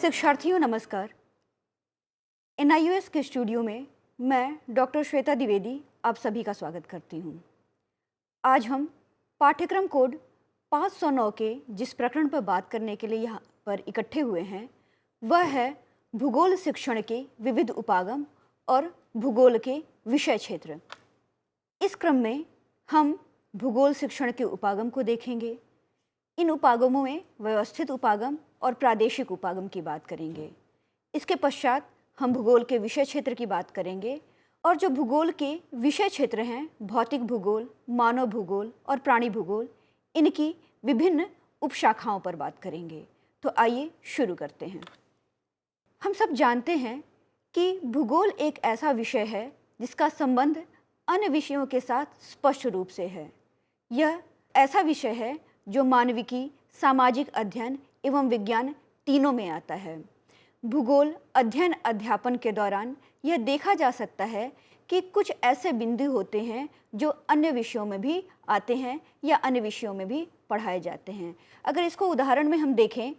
शिक्षार्थियों नमस्कार। एनआईओएस के स्टूडियो में मैं डॉक्टर श्वेता द्विवेदी आप सभी का स्वागत करती हूँ। आज हम पाठ्यक्रम कोड 509 के जिस प्रकरण पर बात करने के लिए यहाँ पर इकट्ठे हुए हैं वह है भूगोल शिक्षण के विविध उपागम और भूगोल के विषय क्षेत्र। इस क्रम में हम भूगोल शिक्षण के उपागम को देखेंगे। इन उपागमों में व्यवस्थित उपागम और प्रादेशिक उपागम की बात करेंगे। इसके पश्चात हम भूगोल के विषय क्षेत्र की बात करेंगे और जो भूगोल के विषय क्षेत्र हैं भौतिक भूगोल, मानव भूगोल और प्राणी भूगोल, इनकी विभिन्न उपशाखाओं पर बात करेंगे। तो आइए शुरू करते हैं। हम सब जानते हैं कि भूगोल एक ऐसा विषय है जिसका संबंध अन्य विषयों के साथ स्पष्ट रूप से है। यह ऐसा विषय है जो मानविकी, सामाजिक अध्ययन एवं विज्ञान तीनों में आता है। भूगोल अध्ययन अध्यापन के दौरान यह देखा जा सकता है कि कुछ ऐसे बिंदु होते हैं जो अन्य विषयों में भी आते हैं या अन्य विषयों में भी पढ़ाए जाते हैं। अगर इसको उदाहरण में हम देखें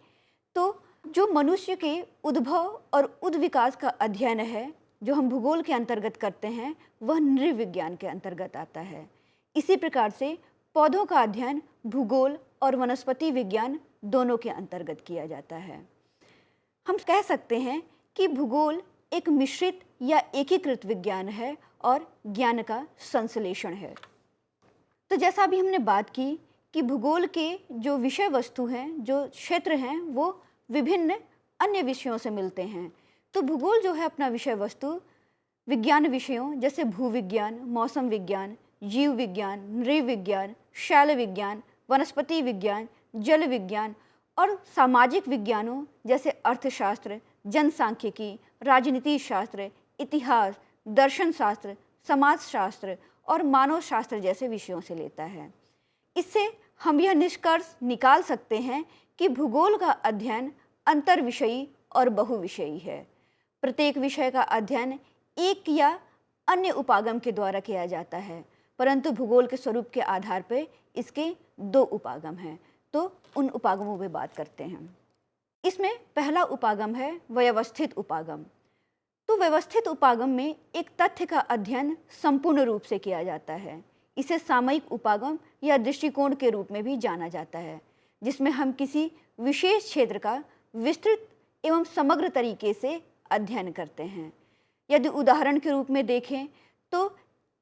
तो जो मनुष्य के उद्भव और उद्विकास का अध्ययन है जो हम भूगोल के अंतर्गत करते हैं वह नृविज्ञान के अंतर्गत आता है। इसी प्रकार से पौधों का अध्ययन भूगोल और वनस्पति विज्ञान दोनों के अंतर्गत किया जाता है। हम कह सकते हैं कि भूगोल एक मिश्रित या एकीकृत विज्ञान है और ज्ञान का संश्लेषण है। तो जैसा अभी हमने बात की कि भूगोल के जो विषय वस्तु हैं, जो क्षेत्र हैं, वो विभिन्न अन्य विषयों से मिलते हैं। तो भूगोल जो है अपना विषय वस्तु विज्ञान विषयों जैसे भूविज्ञान, मौसम विज्ञान, जीव विज्ञान, नृविज्ञान, शैल विज्ञान, वनस्पति विज्ञान, जल विज्ञान और सामाजिक विज्ञानों जैसे अर्थशास्त्र, जनसांख्यिकी, राजनीति शास्त्र, इतिहास, दर्शन शास्त्र, समाजशास्त्र और मानव शास्त्र जैसे विषयों से लेता है। इससे हम यह निष्कर्ष निकाल सकते हैं कि भूगोल का अध्ययन अंतर्विषयी और बहुविषयी है। प्रत्येक विषय का अध्ययन एक या अन्य उपागम के द्वारा किया जाता है, परंतु भूगोल के स्वरूप के आधार पर इसके दो उपागम हैं। तो उन उपागमों पर बात करते हैं। इसमें पहला उपागम है व्यवस्थित उपागम। तो व्यवस्थित उपागम में एक तथ्य का अध्ययन संपूर्ण रूप से किया जाता है। इसे सामयिक उपागम या दृष्टिकोण के रूप में भी जाना जाता है, जिसमें हम किसी विशेष क्षेत्र का विस्तृत एवं समग्र तरीके से अध्ययन करते हैं। यदि उदाहरण के रूप में देखें तो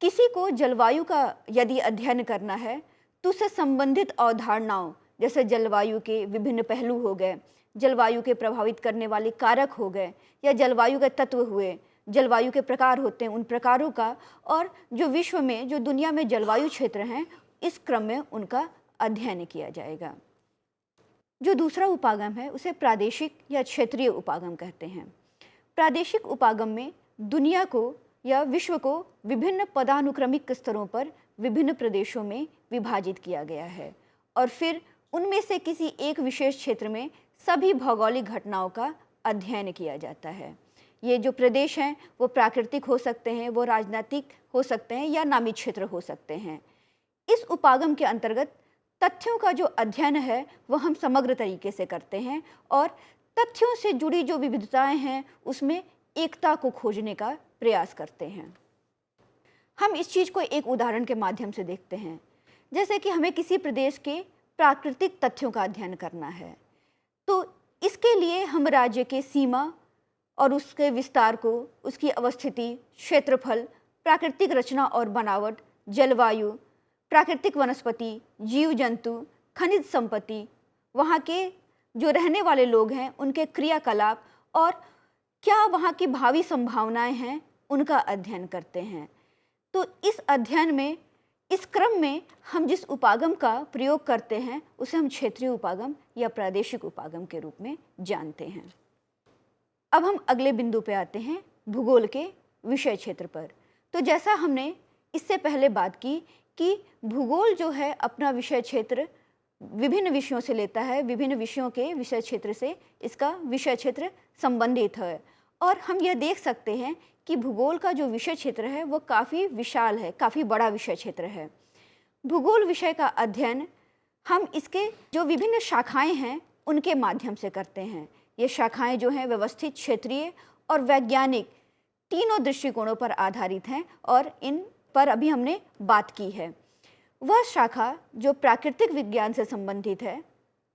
किसी को जलवायु का यदि अध्ययन करना है तो उससे संबंधित अवधारणाओं जैसे जलवायु के विभिन्न पहलू हो गए, जलवायु के प्रभावित करने वाले कारक हो गए या जलवायु के तत्व हुए, जलवायु के प्रकार होते हैं उन प्रकारों का, और जो विश्व में जो दुनिया में जलवायु क्षेत्र हैं इस क्रम में उनका अध्ययन किया जाएगा। जो दूसरा उपागम है उसे प्रादेशिक या क्षेत्रीय उपागम कहते हैं। प्रादेशिक उपागम में दुनिया को या विश्व को विभिन्न पदानुक्रमिक स्तरों पर विभिन्न प्रदेशों में विभाजित किया गया है और फिर उनमें से किसी एक विशेष क्षेत्र में सभी भौगोलिक घटनाओं का अध्ययन किया जाता है। ये जो प्रदेश हैं वो प्राकृतिक हो सकते हैं, वो राजनीतिक हो सकते हैं या नामी क्षेत्र हो सकते हैं। इस उपागम के अंतर्गत तथ्यों का जो अध्ययन है वो हम समग्र तरीके से करते हैं और तथ्यों से जुड़ी जो विविधताएं हैं उसमें एकता को खोजने का प्रयास करते हैं। हम इस चीज़ को एक उदाहरण के माध्यम से देखते हैं। जैसे कि हमें किसी प्रदेश के प्राकृतिक तथ्यों का अध्ययन करना है तो इसके लिए हम राज्य के सीमा और उसके विस्तार को, उसकी अवस्थिति, क्षेत्रफल, प्राकृतिक रचना और बनावट, जलवायु, प्राकृतिक वनस्पति, जीव जंतु, खनिज संपत्ति, वहाँ के जो रहने वाले लोग हैं उनके क्रियाकलाप और क्या वहाँ की भावी संभावनाएं हैं उनका अध्ययन करते हैं। तो इस अध्ययन में, इस क्रम में हम जिस उपागम का प्रयोग करते हैं उसे हम क्षेत्रीय उपागम या प्रादेशिक उपागम के रूप में जानते हैं। अब हम अगले बिंदु पे आते हैं भूगोल के विषय क्षेत्र पर। तो जैसा हमने इससे पहले बात की कि भूगोल जो है अपना विषय क्षेत्र विभिन्न विषयों से लेता है, विभिन्न विषयों के विषय क्षेत्र से इसका विषय क्षेत्र संबंधित है और हम यह देख सकते हैं कि भूगोल का जो विषय क्षेत्र है वो काफ़ी विशाल है, काफ़ी बड़ा विषय क्षेत्र है। भूगोल विषय का अध्ययन हम इसके जो विभिन्न शाखाएं हैं उनके माध्यम से करते हैं। ये शाखाएं जो हैं व्यवस्थित, क्षेत्रीय और वैज्ञानिक तीनों दृष्टिकोणों पर आधारित हैं और इन पर अभी हमने बात की है। वह शाखा जो प्राकृतिक विज्ञान से संबंधित है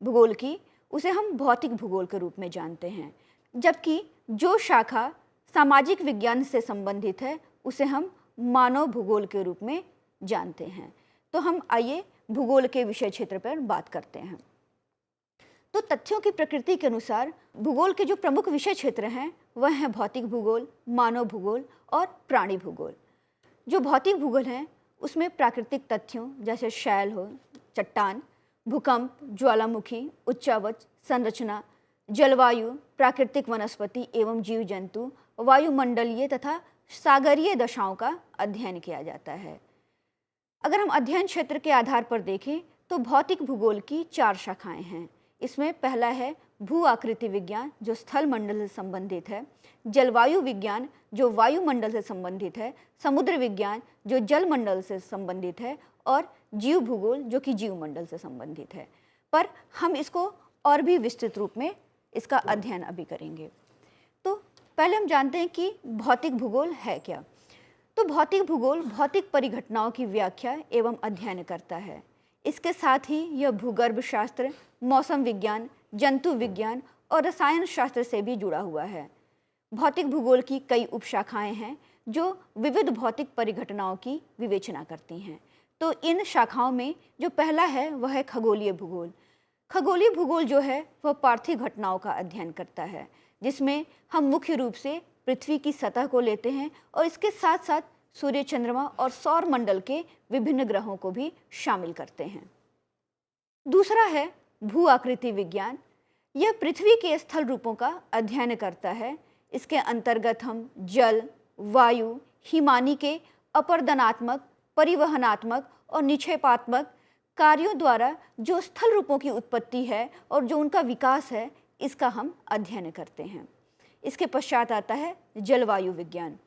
भूगोल की, उसे हम भौतिक भूगोल के रूप में जानते हैं, जबकि जो शाखा सामाजिक विज्ञान से संबंधित है उसे हम मानव भूगोल के रूप में जानते हैं। तो हम आइए भूगोल के विषय क्षेत्र पर बात करते हैं। तो तथ्यों की प्रकृति के अनुसार भूगोल के जो प्रमुख विषय क्षेत्र हैं वह हैं भौतिक भूगोल, मानव भूगोल और प्राणी भूगोल। जो भौतिक भूगोल हैं उसमें प्राकृतिक तथ्यों जैसे शैल हो, चट्टान, भूकंप, ज्वालामुखी, उच्चावच, संरचना, जलवायु, प्राकृतिक वनस्पति एवं जीव जंतु, वायुमंडलीय तथा सागरीय दशाओं का अध्ययन किया जाता है। अगर हम अध्ययन क्षेत्र के आधार पर देखें तो भौतिक भूगोल की 4 शाखाएं हैं। इसमें पहला है भू आकृति विज्ञान जो स्थल मंडल से संबंधित है, जलवायु विज्ञान जो वायुमंडल से संबंधित है, समुद्र विज्ञान जो जल मंडल से संबंधित है और जीव भूगोल जो कि जीव मंडल से संबंधित है। पर हम इसको और भी विस्तृत रूप में इसका अध्ययन अभी करेंगे। तो पहले हम जानते हैं कि भौतिक भूगोल है क्या। तो भौतिक भूगोल भौतिक परिघटनाओं की व्याख्या एवं अध्ययन करता है। इसके साथ ही यह भूगर्भ शास्त्र, मौसम विज्ञान, जंतु विज्ञान और रसायन शास्त्र से भी जुड़ा हुआ है। भौतिक भूगोल की कई उपशाखाएं हैं जो विविध भौतिक परिघटनाओं की विवेचना करती हैं। तो इन शाखाओं में जो पहला है वह है खगोलीय भूगोल। खगोलीय भूगोल जो है वह पार्थिव घटनाओं का अध्ययन करता है, जिसमें हम मुख्य रूप से पृथ्वी की सतह को लेते हैं और इसके साथ साथ सूर्य, चंद्रमा और सौर मंडल के विभिन्न ग्रहों को भी शामिल करते हैं। दूसरा है भू आकृति विज्ञान। यह पृथ्वी के स्थल रूपों का अध्ययन करता है। इसके अंतर्गत हम जल, वायु, हिमानी के अपरदनात्मक, परिवहनात्मक और निक्षेपात्मक कार्यों द्वारा जो स्थल रूपों की उत्पत्ति है और जो उनका विकास है, इसका हम अध्ययन करते हैं। इसके पश्चात आता है जलवायु विज्ञान।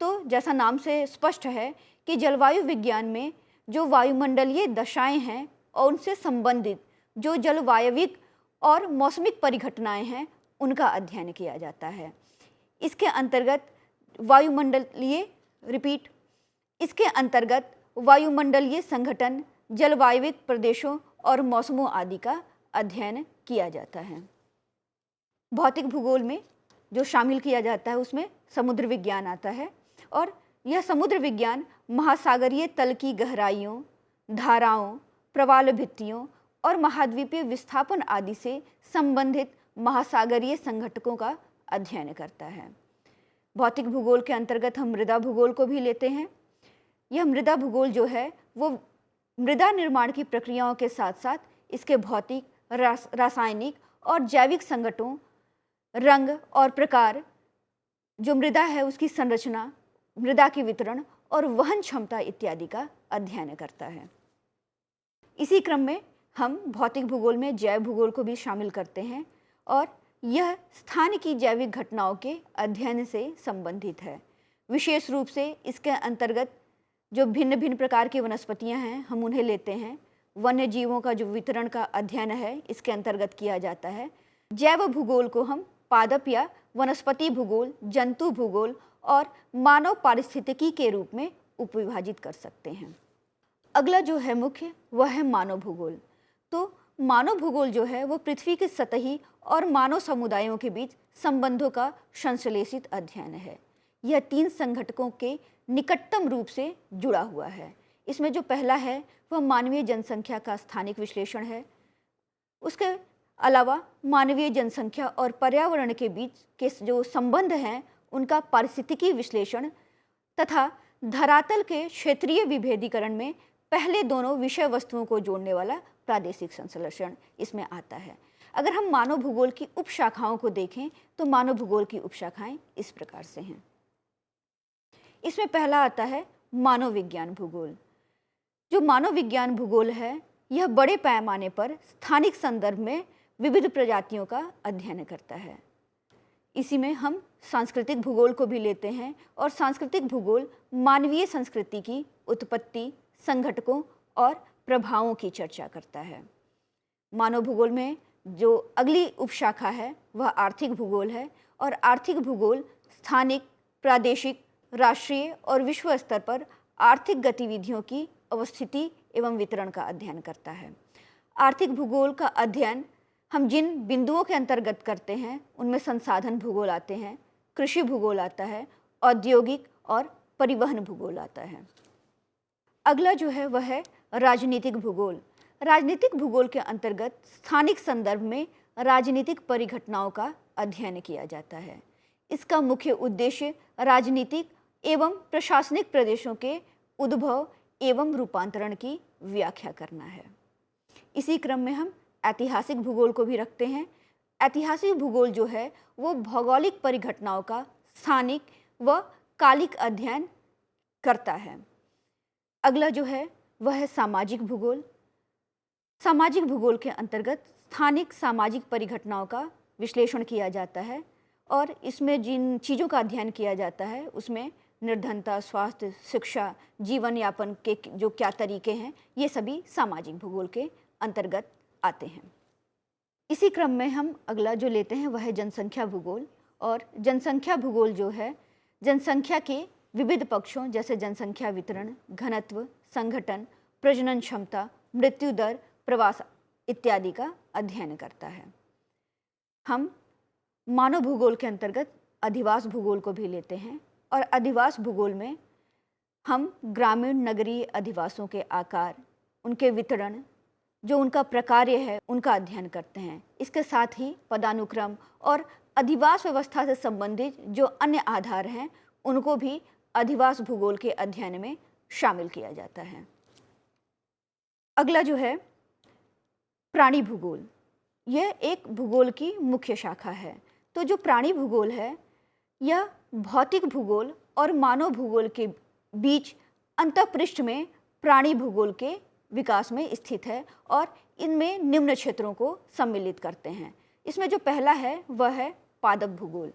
तो जैसा नाम से स्पष्ट है कि जलवायु विज्ञान में जो वायुमंडलीय दशाएं हैं और उनसे संबंधित जो जलवायविक और मौसमिक परिघटनाएं हैं उनका अध्ययन किया जाता है। इसके अंतर्गत वायुमंडलीय संगठन, जलवायविक प्रदेशों और मौसमों आदि का अध्ययन किया जाता है। भौतिक भूगोल में जो शामिल किया जाता है उसमें समुद्र विज्ञान आता है और यह समुद्र विज्ञान महासागरीय तल की गहराइयों, धाराओं, प्रवाल भित्तियों और महाद्वीपीय विस्थापन आदि से संबंधित महासागरीय संघटकों का अध्ययन करता है। भौतिक भूगोल के अंतर्गत हम मृदा भूगोल को भी लेते हैं। यह मृदा भूगोल जो है वो मृदा निर्माण की प्रक्रियाओं के साथ साथ इसके भौतिक, रासायनिक और जैविक संगठनों, रंग और प्रकार, जो मृदा है उसकी संरचना, मृदा के वितरण और वहन क्षमता इत्यादि का अध्ययन करता है। इसी क्रम में हम भौतिक भूगोल में जैव भूगोल को भी शामिल करते हैं और यह स्थान की जैविक घटनाओं के अध्ययन से संबंधित है। विशेष रूप से इसके अंतर्गत जो भिन्न भिन्न प्रकार की वनस्पतियां हैं हम उन्हें लेते हैं। वन्य जीवों का जो वितरण का अध्ययन है इसके अंतर्गत किया जाता है। जैव भूगोल को हम पादप या वनस्पति भूगोल, जंतु भूगोल और मानव पारिस्थितिकी के रूप में उपविभाजित कर सकते हैं। अगला जो है मुख्य वह है मानव भूगोल। तो मानव भूगोल जो है वो पृथ्वी के सतही और मानव समुदायों के बीच संबंधों का संश्लेषित अध्ययन है। यह 3 संघटकों के निकटतम रूप से जुड़ा हुआ है। इसमें जो पहला है वह मानवीय जनसंख्या का स्थानिक विश्लेषण है। उसके अलावा मानवीय जनसंख्या और पर्यावरण के बीच के जो संबंध हैं उनका पारिस्थितिकी विश्लेषण तथा धरातल के क्षेत्रीय विभेदीकरण में पहले दोनों विषय वस्तुओं को जोड़ने वाला प्रादेशिक संश्लेषण इसमें आता है। अगर हम मानव भूगोल की उपशाखाओं को देखें तो मानव भूगोल की उपशाखाएं इस प्रकार से हैं। इसमें पहला आता है मानव विज्ञान भूगोल। जो मानव विज्ञान भूगोल है यह बड़े पैमाने पर स्थानिक संदर्भ में विविध प्रजातियों का अध्ययन करता है। इसी में हम सांस्कृतिक भूगोल को भी लेते हैं और सांस्कृतिक भूगोल मानवीय संस्कृति की उत्पत्ति, संघटकों और प्रभावों की चर्चा करता है। मानव भूगोल में जो अगली उपशाखा है वह आर्थिक भूगोल है और आर्थिक भूगोल स्थानिक, प्रादेशिक, राष्ट्रीय और विश्व स्तर पर आर्थिक गतिविधियों की अवस्थिति एवं वितरण का अध्ययन करता है। आर्थिक भूगोल का अध्ययन हम जिन बिंदुओं के अंतर्गत करते हैं उनमें संसाधन भूगोल आते हैं, कृषि भूगोल आता है, औद्योगिक और परिवहन भूगोल आता है। अगला जो है वह है राजनीतिक भूगोल। राजनीतिक भूगोल के अंतर्गत स्थानिक संदर्भ में राजनीतिक परिघटनाओं का अध्ययन किया जाता है। इसका मुख्य उद्देश्य राजनीतिक एवं प्रशासनिक प्रदेशों के उद्भव एवं रूपांतरण की व्याख्या करना है। इसी क्रम में हम ऐतिहासिक भूगोल को भी रखते हैं। ऐतिहासिक भूगोल जो है वो भौगोलिक परिघटनाओं का स्थानिक व कालिक अध्ययन करता है। अगला जो है वह है सामाजिक भूगोल। सामाजिक भूगोल के अंतर्गत स्थानिक सामाजिक परिघटनाओं का विश्लेषण किया जाता है और इसमें जिन चीज़ों का अध्ययन किया जाता है उसमें निर्धनता, स्वास्थ्य, शिक्षा, जीवन यापन के जो क्या तरीके हैं, ये सभी सामाजिक भूगोल के अंतर्गत आते हैं। इसी क्रम में हम अगला जो लेते हैं वह है जनसंख्या भूगोल। और जनसंख्या भूगोल जो है जनसंख्या के विविध पक्षों जैसे जनसंख्या वितरण, घनत्व, संगठन, प्रजनन क्षमता, मृत्यु दर, प्रवास इत्यादि का अध्ययन करता है। हम मानव भूगोल के अंतर्गत अधिवास भूगोल को भी लेते हैं और अधिवास भूगोल में हम ग्रामीण नगरीय अधिवासों के आकार, उनके वितरण, जो उनका प्रकार्य है, उनका अध्ययन करते हैं। इसके साथ ही पदानुक्रम और अधिवास व्यवस्था से संबंधित जो अन्य आधार हैं उनको भी अधिवास भूगोल के अध्ययन में शामिल किया जाता है। अगला जो है प्राणी भूगोल। यह एक भूगोल की मुख्य शाखा है। तो जो प्राणी भूगोल है यह भौतिक भूगोल और मानव भूगोल के बीच अंतःपृष्ठ में प्राणी भूगोल के विकास में स्थित है और इनमें निम्न क्षेत्रों को सम्मिलित करते हैं। इसमें जो पहला है वह है पादप भूगोल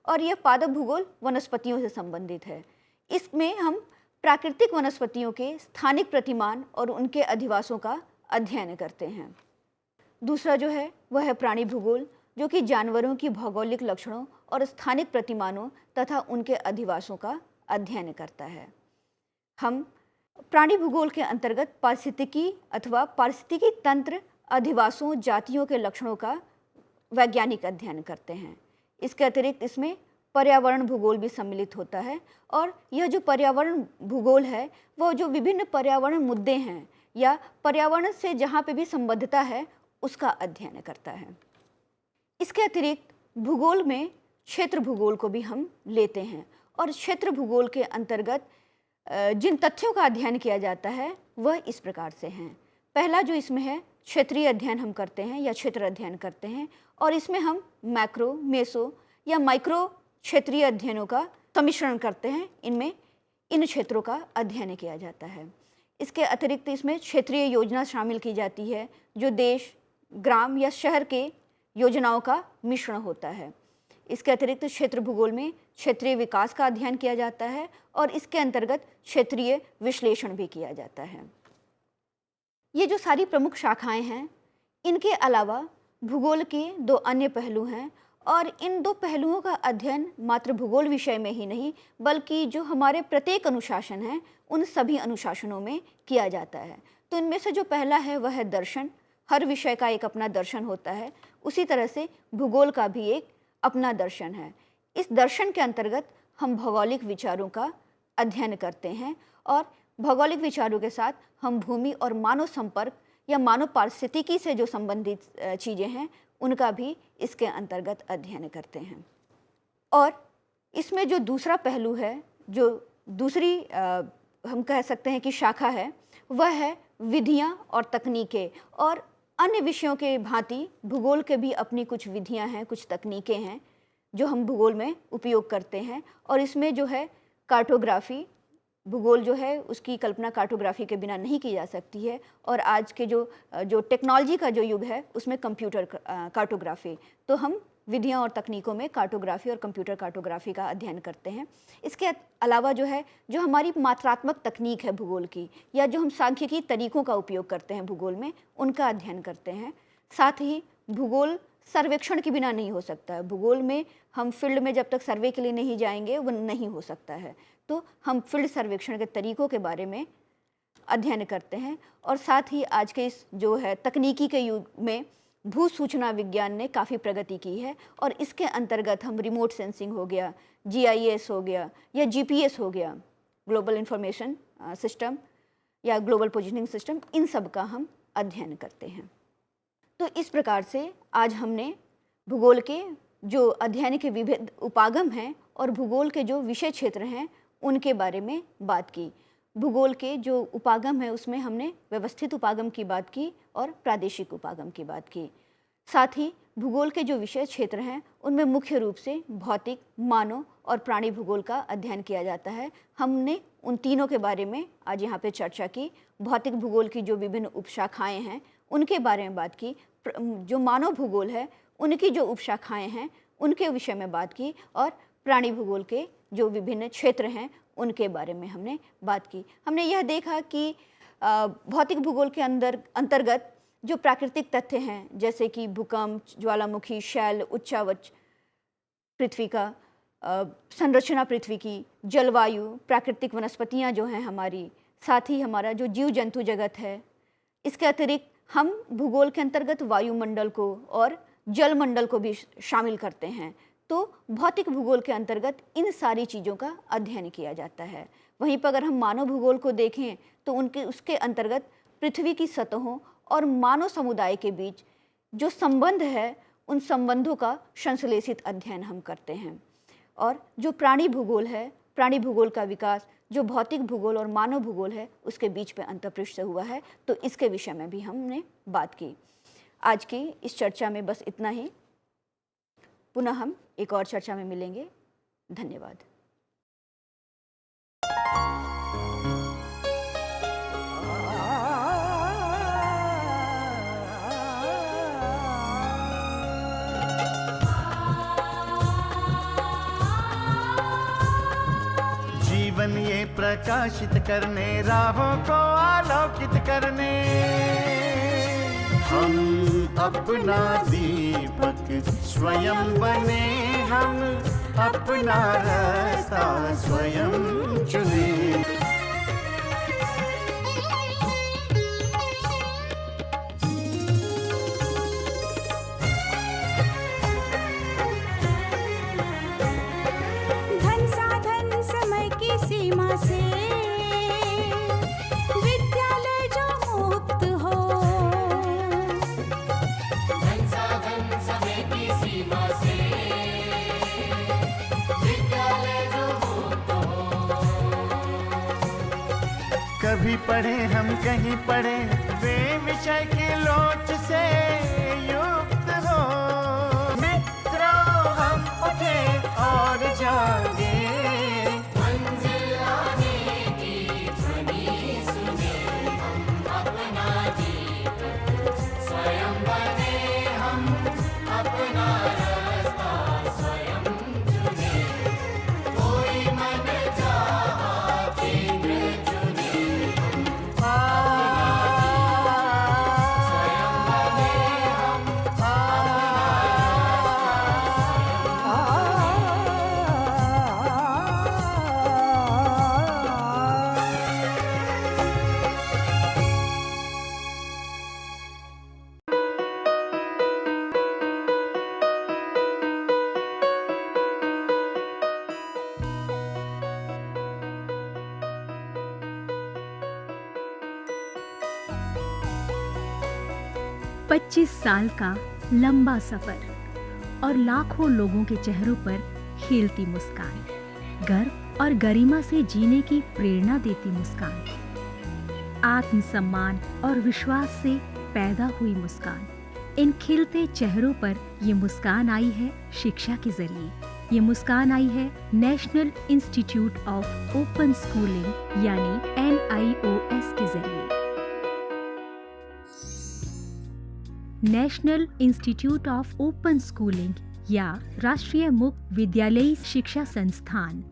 और यह पादप भूगोल वनस्पतियों से संबंधित है। इसमें हम प्राकृतिक वनस्पतियों के स्थानिक प्रतिमान और उनके अधिवासों का अध्ययन करते हैं। दूसरा जो है वह है प्राणी भूगोल, जो कि जानवरों की भौगोलिक लक्षणों और स्थानिक प्रतिमानों तथा उनके अधिवासों का अध्ययन करता है। हम प्राणी भूगोल के अंतर्गत पारिस्थितिकी अथवा पारिस्थितिकी तंत्र, अधिवासों, जातियों के लक्षणों का वैज्ञानिक अध्ययन करते हैं। इसके अतिरिक्त इसमें पर्यावरण भूगोल भी सम्मिलित होता है और यह जो पर्यावरण भूगोल है वह जो विभिन्न पर्यावरण मुद्दे हैं या पर्यावरण से जहाँ पे भी संबद्धता है उसका अध्ययन करता है। इसके अतिरिक्त भूगोल में क्षेत्र भूगोल को भी हम लेते हैं और क्षेत्र भूगोल के अंतर्गत जिन तथ्यों का अध्ययन किया जाता है वह इस प्रकार से हैं। पहला जो इसमें है क्षेत्रीय अध्ययन हम करते हैं या क्षेत्र अध्ययन करते हैं और इसमें हम मैक्रो, मेसो या माइक्रो क्षेत्रीय अध्ययनों का सम्मिश्रण करते हैं। इनमें इन क्षेत्रों का अध्ययन किया जाता है। इसके अतिरिक्त इसमें क्षेत्रीय योजना शामिल की जाती है जो देश, ग्राम या शहर के योजनाओं का मिश्रण होता है। इसके अतिरिक्त क्षेत्र भूगोल में क्षेत्रीय विकास का अध्ययन किया जाता है और इसके अंतर्गत क्षेत्रीय विश्लेषण भी किया जाता है। ये जो सारी प्रमुख शाखाएं हैं, इनके अलावा भूगोल के दो अन्य पहलू हैं और इन दो पहलुओं का अध्ययन मात्र भूगोल विषय में ही नहीं बल्कि जो हमारे प्रत्येक अनुशासन हैं उन सभी अनुशासनों में किया जाता है। तो इनमें से जो पहला है वह है दर्शन। हर विषय का एक अपना दर्शन होता है, उसी तरह से भूगोल का भी एक अपना दर्शन है। इस दर्शन के अंतर्गत हम भौगोलिक विचारों का अध्ययन करते हैं और भौगोलिक विचारों के साथ हम भूमि और मानव संपर्क या मानव पारिस्थितिकी से जो संबंधित चीज़ें हैं उनका भी इसके अंतर्गत अध्ययन करते हैं। और इसमें जो दूसरा पहलू है, जो दूसरी हम कह सकते हैं कि शाखा है, वह है विधियाँ और तकनीकें। और अन्य विषयों के भांति भूगोल के भी अपनी कुछ विधियाँ हैं, कुछ तकनीकें हैं जो हम भूगोल में उपयोग करते हैं। और इसमें जो है कार्टोग्राफी, भूगोल जो है उसकी कल्पना कार्टोग्राफी के बिना नहीं की जा सकती है। और आज के जो टेक्नोलॉजी का जो युग है उसमें कंप्यूटर कार्टोग्राफी, तो हम विधियाँ और तकनीकों में कार्टोग्राफी और कंप्यूटर कार्टोग्राफी का अध्ययन करते हैं। इसके अलावा जो है जो हमारी मात्रात्मक तकनीक है भूगोल की या जो हम सांख्यिकी तरीकों का उपयोग करते हैं भूगोल में, उनका अध्ययन करते हैं। साथ ही भूगोल सर्वेक्षण के बिना नहीं हो सकता है। भूगोल में हम फील्ड में जब तक सर्वे के लिए नहीं जाएंगे वो नहीं हो सकता है। तो हम फील्ड सर्वेक्षण के तरीकों के बारे में अध्ययन करते हैं और साथ ही आज के इस जो है तकनीकी के युग में भू सूचना विज्ञान ने काफ़ी प्रगति की है और इसके अंतर्गत हम रिमोट सेंसिंग हो गया, GIS हो गया या GPS हो गया, ग्लोबल इंफॉर्मेशन सिस्टम या ग्लोबल पोजीशनिंग सिस्टम, इन सब का हम अध्ययन करते हैं। तो इस प्रकार से आज हमने भूगोल के जो अध्ययन के विविध उपागम हैं और भूगोल के जो विषय क्षेत्र हैं उनके बारे में बात की। भूगोल के जो उपागम है उसमें हमने व्यवस्थित उपागम की बात की और प्रादेशिक उपागम की बात की। साथ ही भूगोल के जो विषय क्षेत्र हैं उनमें मुख्य रूप से भौतिक, मानव और प्राणी भूगोल का अध्ययन किया जाता है। हमने उन तीनों के बारे में आज यहाँ पे चर्चा की। भौतिक भूगोल की जो विभिन्न उपशाखाएं हैं उनके बारे में बात की, जो मानव भूगोल है उनकी जो उपशाखाएं हैं उनके विषय में बात की और प्राणी भूगोल के जो विभिन्न क्षेत्र हैं उनके बारे में हमने बात की। हमने यह देखा कि भौतिक भूगोल के अंतर्गत जो प्राकृतिक तथ्य हैं जैसे कि भूकंप, ज्वालामुखी, शैल, उच्चावच पृथ्वी का, संरचना पृथ्वी की, जलवायु, प्राकृतिक वनस्पतियां जो हैं हमारी, साथ ही हमारा जो जीव जंतु जगत है। इसके अतिरिक्त हम भूगोल के अंतर्गत वायुमंडल को और जलमंडल को भी शामिल करते हैं। तो भौतिक भूगोल के अंतर्गत इन सारी चीज़ों का अध्ययन किया जाता है। वहीं पर अगर हम मानव भूगोल को देखें तो उसके अंतर्गत पृथ्वी की सतहों और मानव समुदाय के बीच जो संबंध है उन संबंधों का संश्लेषित अध्ययन हम करते हैं। और जो प्राणी भूगोल है, प्राणी भूगोल का विकास जो भौतिक भूगोल और मानव भूगोल है उसके बीच में अंतःपृष्ठ से हुआ है, तो इसके विषय में भी हमने बात की। आज की इस चर्चा में बस इतना ही। पुनः हम एक और चर्चा में मिलेंगे। धन्यवाद। जीवन ये प्रकाशित करने, राहों को आलोकित करने, हम अपना दीपक स्वयं बने, हम अपना रास्ता स्वयं चुने। धन साधन समय की सीमा से विद्यालय जो मुक्त हो, धन साधन समय की सीमा से विद्यालय जो मुक्त हो। कभी पढ़े हम कहीं पढ़े, वे विषय की लोच से युक्त हो। मित्रों हम उठे और जागे, मंजिल आने की ध्वनि सुने, हम अपना दीपक स्वयं बने, हम अपना रास्ता स्वयं चुने। कोई मन चाहा केंद्र चुने, स्वयं बने, हम पच्चीस साल का लंबा सफर और लाखों लोगों के चेहरों पर खिलती मुस्कान, गर्व और गरिमा से जीने की प्रेरणा देती मुस्कान, आत्मसम्मान और विश्वास से पैदा हुई मुस्कान। इन खिलते चेहरों पर ये मुस्कान आई है शिक्षा के जरिए। ये मुस्कान आई है national institute of open schooling यानी NIOS के जरिए। National institute of open schooling या राष्ट्रीय मुक्त विद्यालयी शिक्षा संस्थान,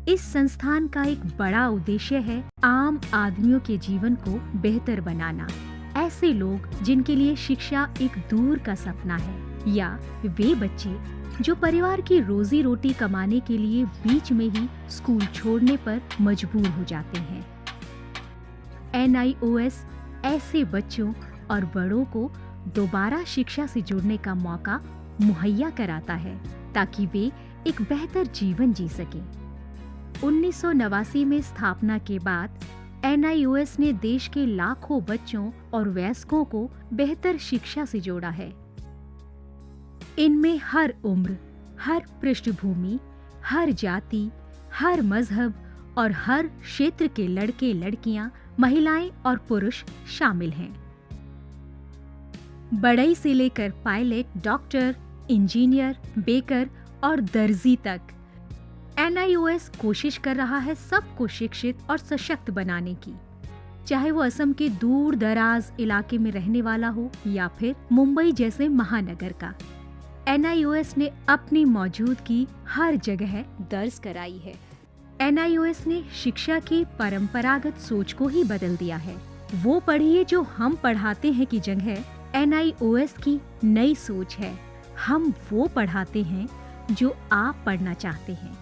इस संस्थान का एक बड़ा उद्देश्य है आम आदमियों के जीवन को बेहतर बनाना, ऐसे लोग जिनके लिए शिक्षा एक दूर का सपना है, या वे बच्चे जो परिवार की रोजी रोटी कमाने के लिए बीच में ही स्कूल छोड़ने पर मजबूर हो जाते हैं। NIOS ऐसे बच्चों और बड़ों को दोबारा शिक्षा से जुड़ने का मौका मुहैया कराता है ताकि वे एक बेहतर जीवन जी सकें। 1989 में स्थापना के बाद NIOS ने देश के लाखों बच्चों और वयस्कों को बेहतर शिक्षा से जोड़ा है। इनमें हर उम्र, हर पृष्ठभूमि, हर जाति, हर मजहब और हर क्षेत्र के लड़के लड़कियां, महिलाएं और पुरुष शामिल हैं। बढ़ई से लेकर पायलट, डॉक्टर, इंजीनियर, बेकर और दर्जी तक NIOS कोशिश कर रहा है सबको शिक्षित और सशक्त बनाने की, चाहे वो असम के दूर दराज इलाके में रहने वाला हो या फिर मुंबई जैसे महानगर का। NIOS ने अपनी मौजूदगी हर जगह दर्ज कराई है। NIOS ने शिक्षा की परंपरागत सोच को ही बदल दिया है। वो पढ़िए जो हम पढ़ाते हैं की जगह NIOS की नई सोच है, हम वो पढ़ाते हैं जो आप पढ़ना चाहते हैं।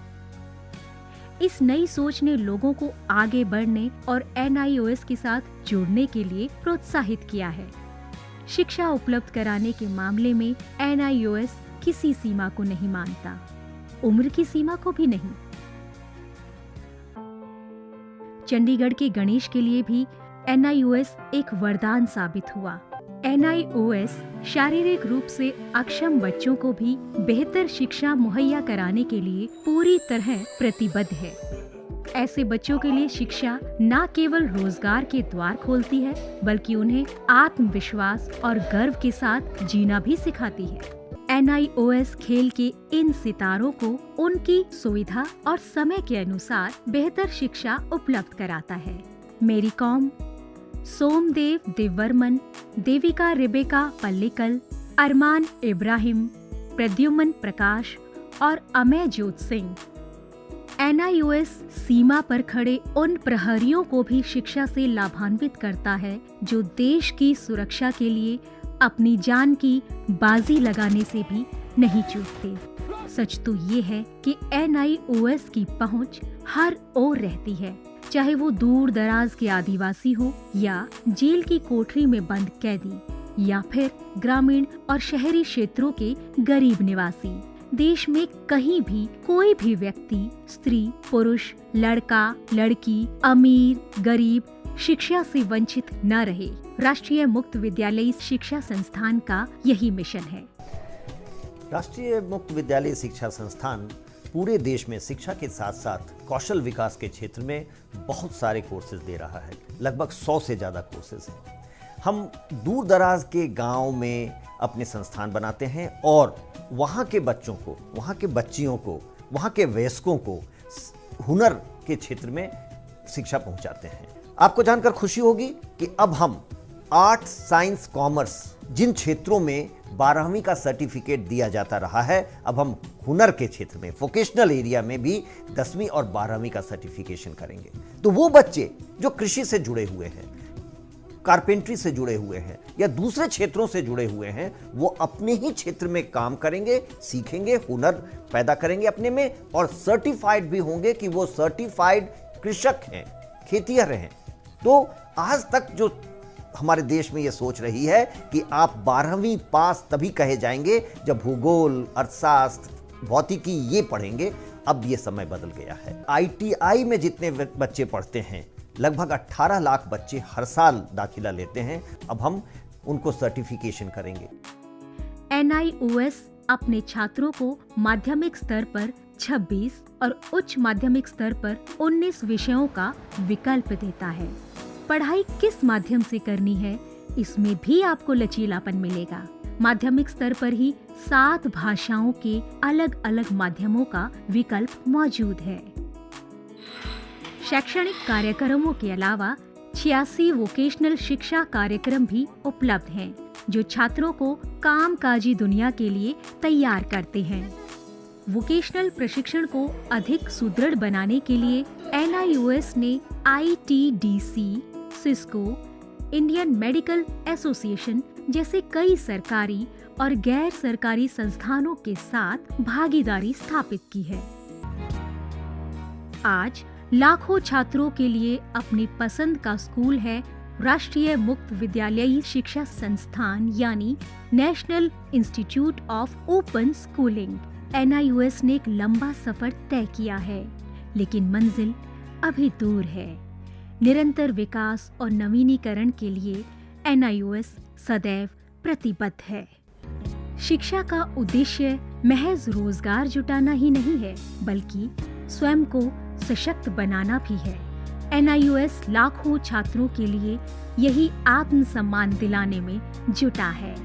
इस नई सोच ने लोगों को आगे बढ़ने और NIOS के साथ जुड़ने के लिए प्रोत्साहित किया है। शिक्षा उपलब्ध कराने के मामले में NIOS किसी सीमा को नहीं मानता, उम्र की सीमा को भी नहीं। चंडीगढ़ के गणेश के लिए भी NIOS एक वरदान साबित हुआ। NIOS शारीरिक रूप से अक्षम बच्चों को भी बेहतर शिक्षा मुहैया कराने के लिए पूरी तरह प्रतिबद्ध है। ऐसे बच्चों के लिए शिक्षा न केवल रोजगार के द्वार खोलती है, बल्कि उन्हें आत्मविश्वास और गर्व के साथ जीना भी सिखाती है। NIOS खेल के इन सितारों को उनकी सुविधा और समय के अनुसार बेहतर शिक्षा उपलब्ध कराता है। मेरी कॉम, सोमदेव देववर्मन, देविका रेबेका पल्लिकल, अरमान इब्राहिम, प्रद्युमन प्रकाश और अमयजोत सिंह। NIOS सीमा पर खड़े उन प्रहरियों को भी शिक्षा से लाभान्वित करता है जो देश की सुरक्षा के लिए अपनी जान की बाजी लगाने से भी नहीं चूकते। सच तो ये है कि NIOS की पहुंच हर ओर रहती है, चाहे वो दूर दराज के आदिवासी हो या जेल की कोठरी में बंद कैदी या फिर ग्रामीण और शहरी क्षेत्रों के गरीब निवासी। देश में कहीं भी कोई भी व्यक्ति, स्त्री, पुरुष, लड़का, लड़की, अमीर, गरीब शिक्षा से वंचित न रहे। राष्ट्रीय मुक्त विद्यालयी शिक्षा संस्थान का यही मिशन है। राष्ट्रीय मुक्त विद्यालयी शिक्षा संस्थान पूरे देश में शिक्षा के साथ साथ कौशल विकास के क्षेत्र में बहुत सारे कोर्सेज दे रहा है। लगभग 100 से ज़्यादा कोर्सेज हैं। हम दूर दराज के गांव में अपने संस्थान बनाते हैं और वहाँ के बच्चों को, वहाँ के बच्चियों को, वहाँ के वयस्कों को हुनर के क्षेत्र में शिक्षा पहुँचाते हैं। आपको जानकर खुशी होगी कि अब हम आर्ट, साइंस, कॉमर्स जिन क्षेत्रों में 12वीं का सर्टिफिकेट दिया जाता रहा है, अब हम हुनर के क्षेत्र में, वोकेशनल एरिया में भी 10वीं और 12वीं का सर्टिफिकेशन करेंगे। तो वो बच्चे जो कृषि से जुड़े हुए हैं, कारपेंट्री से जुड़े हुए हैं या दूसरे क्षेत्रों से जुड़े हुए हैं, वो अपने ही क्षेत्र में काम करेंगे, सीखेंगे, हुनर पैदा करेंगे अपने में और सर्टिफाइड भी होंगे कि वो सर्टिफाइड कृषक हैं, खेतिहर हैं। तो आज तक जो हमारे देश में ये सोच रही है कि आप 12वीं पास तभी कहे जाएंगे जब भूगोल, अर्थशास्त्र, भौतिकी ये पढ़ेंगे, अब ये समय बदल गया है। ITI में जितने बच्चे पढ़ते हैं, लगभग 18 लाख बच्चे हर साल दाखिला लेते हैं। अब हम उनको सर्टिफिकेशन करेंगे। NIOS अपने छात्रों को माध्यमिक स्तर पर 26 और उच्च माध्यमिक स्तर पर 19 विषयों का विकल्प देता है। पढ़ाई किस माध्यम से करनी है, इसमें भी आपको लचीलापन मिलेगा। माध्यमिक स्तर पर ही 7 भाषाओं के अलग अलग माध्यमों का विकल्प मौजूद है। शैक्षणिक कार्यक्रमों के अलावा 86 वोकेशनल शिक्षा कार्यक्रम भी उपलब्ध हैं, जो छात्रों को कामकाजी दुनिया के लिए तैयार करते हैं। वोकेशनल प्रशिक्षण को अधिक सुदृढ़ बनाने के लिए NIOS ने ITDC, Cisco, Indian medical association जैसे कई सरकारी और गैर सरकारी संस्थानों के साथ भागीदारी स्थापित की है। आज लाखों छात्रों के लिए अपनी पसंद का स्कूल है राष्ट्रीय मुक्त विद्यालयी शिक्षा संस्थान यानी national institute of open schooling. NIOS ने एक लंबा सफर तय किया है, लेकिन मंजिल अभी दूर है। निरंतर विकास और नवीनीकरण के लिए NIOS सदैव प्रतिबद्ध है। शिक्षा का उद्देश्य महज रोजगार जुटाना ही नहीं है, बल्कि स्वयं को सशक्त बनाना भी है। NIOS लाखों छात्रों के लिए यही आत्मसम्मान दिलाने में जुटा है।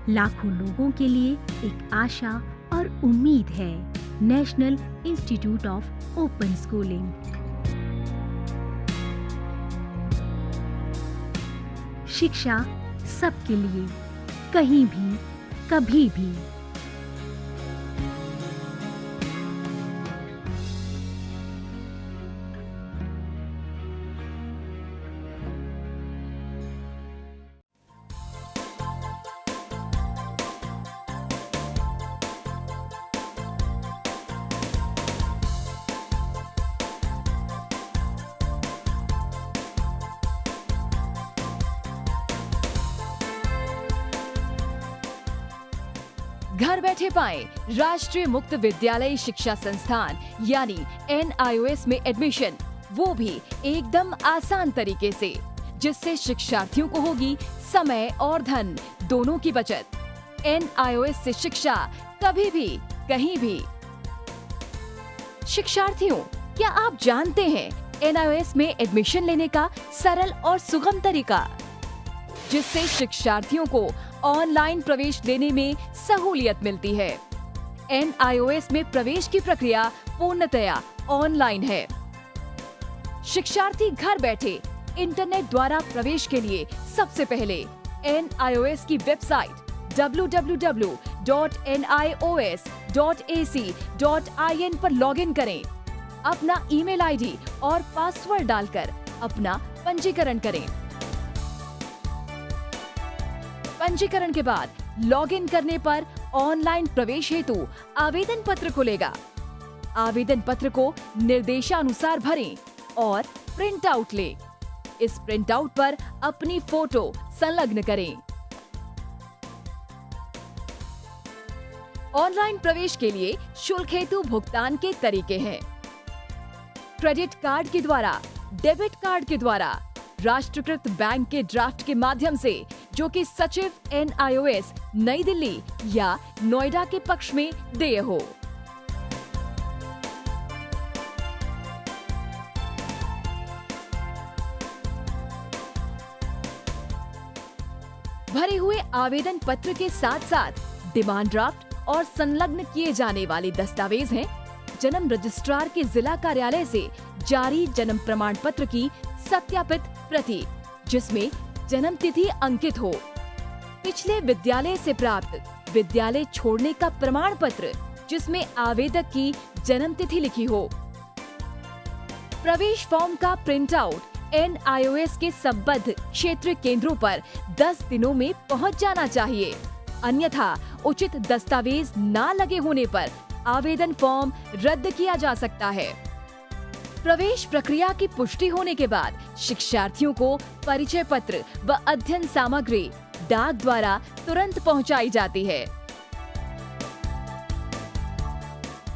लाखों लोगों के लिए एक आशा और उम्मीद है। National institute of open schooling. शिक्षा सबके लिए, कहीं भी, कभी भी। घर बैठे पाएं राष्ट्रीय मुक्त विद्यालयी शिक्षा संस्थान यानी NIOS में एडमिशन, वो भी एकदम आसान तरीके से, जिससे शिक्षार्थियों को होगी समय और धन दोनों की बचत। NIOS से शिक्षा कभी भी, कहीं भी। शिक्षार्थियों, क्या आप जानते हैं NIOS में एडमिशन लेने का सरल और सुगम तरीका, जिससे शिक्षार्थियों को ऑनलाइन प्रवेश लेने में सहूलियत मिलती है। NIOS में प्रवेश की प्रक्रिया पूर्णतया ऑनलाइन है। शिक्षार्थी घर बैठे इंटरनेट द्वारा प्रवेश के लिए सबसे पहले NIOS की वेबसाइट www.nios.ac.in पर लॉगिन करें। अपना ईमेल आईडी और पासवर्ड डालकर अपना पंजीकरण करें। पंजीकरण के बाद लॉगिन करने पर ऑनलाइन प्रवेश हेतु आवेदन पत्र खुलेगा। आवेदन पत्र को निर्देशानुसार भरें और प्रिंट आउट लें। इस प्रिंट आउट पर अपनी फोटो संलग्न करें। ऑनलाइन प्रवेश के लिए शुल्क हेतु भुगतान के तरीके हैं: क्रेडिट कार्ड के द्वारा, डेबिट कार्ड के द्वारा, राष्ट्रीयकृत बैंक के ड्राफ्ट के माध्यम से, जो कि सचिव NIOS नई दिल्ली या नोएडा के पक्ष में देय हो। भरे हुए आवेदन पत्र के साथ साथ डिमांड ड्राफ्ट और संलग्न किए जाने वाले दस्तावेज हैं: जन्म रजिस्ट्रार के जिला कार्यालय से जारी जन्म प्रमाण पत्र की सत्यापित प्रति, जिसमें जन्म तिथि अंकित हो, पिछले विद्यालय से प्राप्त विद्यालय छोड़ने का प्रमाण पत्र, जिसमें आवेदक की जन्म तिथि लिखी हो। प्रवेश फॉर्म का प्रिंट आउट NIOS के संबद्ध क्षेत्रीय केंद्रों पर 10 दिनों में पहुंच जाना चाहिए, अन्यथा उचित दस्तावेज न लगे होने पर आवेदन फॉर्म रद्द किया जा सकता है। प्रवेश प्रक्रिया की पुष्टि होने के बाद शिक्षार्थियों को परिचय पत्र व अध्ययन सामग्री डाक द्वारा तुरंत पहुंचाई जाती है।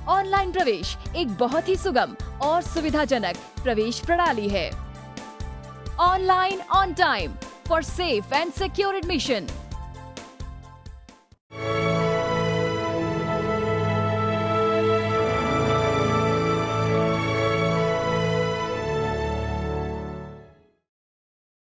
ऑनलाइन प्रवेश एक बहुत ही सुगम और सुविधाजनक प्रवेश प्रणाली है। Online on time for safe and secure admission.